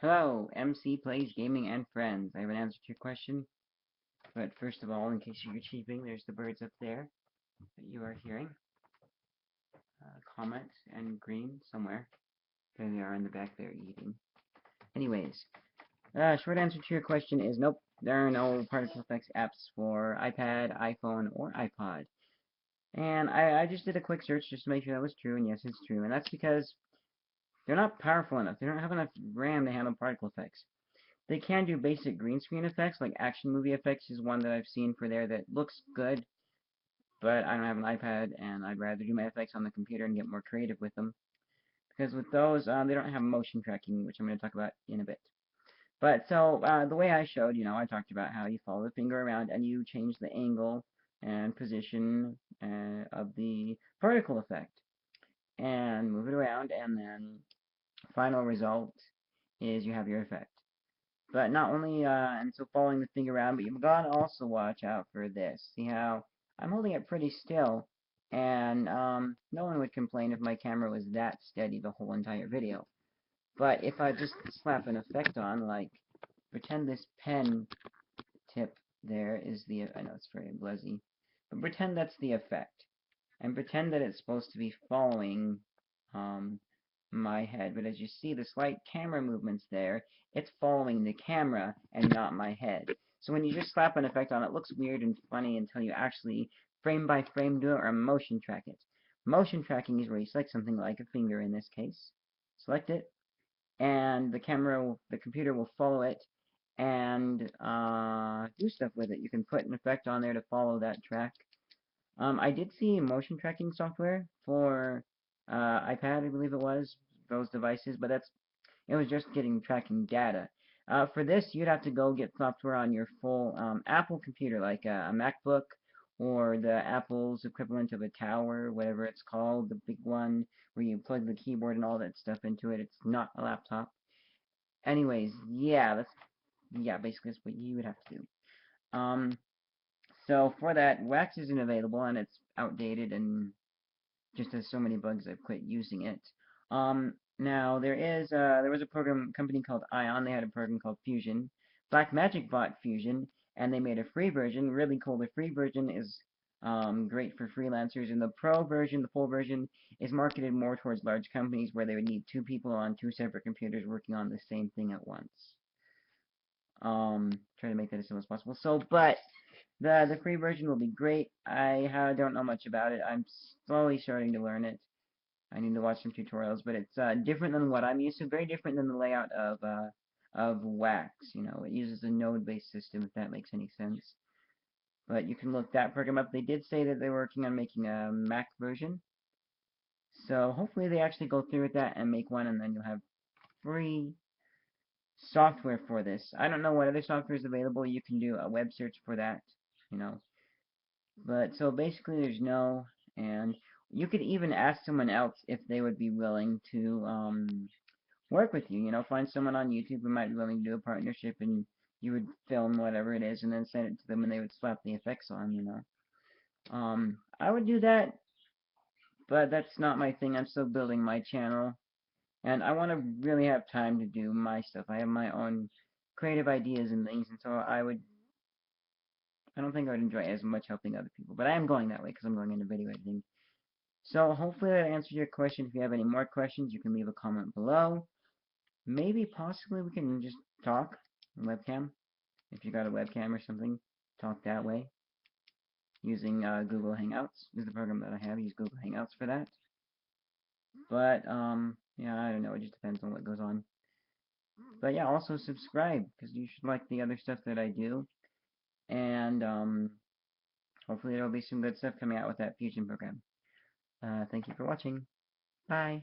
Hello, MCPlaysGaming and Friends. I have an answer to your question, but first of all, in case you're cheeping, there's the birds up there that you are hearing. Comet and Green somewhere. There they are in the back there eating. Anyways, short answer to your question is nope, there are no particle effects apps for iPad, iPhone, or iPod. And I just did a quick search just to make sure that was true, and yes, it's true. And that's because they're not powerful enough. They don't have enough RAM to handle particle effects. They can do basic green screen effects, like action movie effects is one that I've seen for there that looks good, but I don't have an iPad, and I'd rather do my effects on the computer and get more creative with them. Because with those, they don't have motion tracking, which I'm going to talk about in a bit. But so, the way I showed, I talked about how you follow the finger around and you change the angle and position of the particle effect. And move it around, and then final result is you have your effect. But not only, and so following the thing around, but you've got to also watch out for this. See how I'm holding it pretty still, and no one would complain if my camera was that steady the whole entire video. But if I just slap an effect on, like, pretend this pen tip there is the, I know it's very bluzzy, but pretend that's the effect. And pretend that it's supposed to be following, um, my head, but as you see the slight camera movements there, it's following the camera and not my head. So when you just slap an effect on it, looks weird and funny until you actually frame by frame do it or motion track it. Motion tracking is where you select something like a finger in this case, select it, and the computer will follow it and do stuff with it. You can put an effect on there to follow that track. I did see motion tracking software for iPad, I believe it was, those devices, but it was just getting tracking data. For this, you'd have to go get software on your full Apple computer, like a MacBook or the Apple's equivalent of a tower, whatever it's called, the big one where you plug the keyboard and all that stuff into it. It's not a laptop. Anyways, basically that's what you would have to do. So for that, Wax isn't available and it's outdated and just has so many bugs I've quit using it. Now there was a company called Ion. They had a program called Fusion. Blackmagic bought Fusion, and they made a free version. Really cool. The free version is great for freelancers, and the pro version, the full version, is marketed more towards large companies where they would need two people on two separate computers working on the same thing at once. Try to make that as simple as possible. So, but the free version will be great. I don't know much about it. I'm slowly starting to learn it. I need to watch some tutorials, but it's different than what I'm used to. Very different than the layout of Wax. It uses a node-based system, if that makes any sense. But you can look that program up. They did say that they're working on making a Mac version, so hopefully they actually go through with that and make one, and then you'll have free software for this. I don't know what other software is available. You can do a web search for that, you know. But so basically, there's no, and you could even ask someone else if they would be willing to work with you. Find someone on YouTube who might be willing to do a partnership, and you would film whatever it is, and then send it to them, and they would slap the effects on. I would do that, but that's not my thing. I'm still building my channel, and I want to really have time to do my stuff. I have my own creative ideas and things, and so I don't think I would enjoy as much helping other people, but I am going that way because I'm going into video editing. So hopefully that answered your question. If you have any more questions, you can leave a comment below. Maybe, possibly, we can just talk on webcam. If you got a webcam or something, talk that way. Using Google Hangouts is the program that I have. Use Google Hangouts for that. But, yeah, I don't know. It just depends on what goes on. But yeah, also subscribe, because you should like the other stuff that I do. And, hopefully there will be some good stuff coming out with that Fusion program. Thank you for watching. Bye.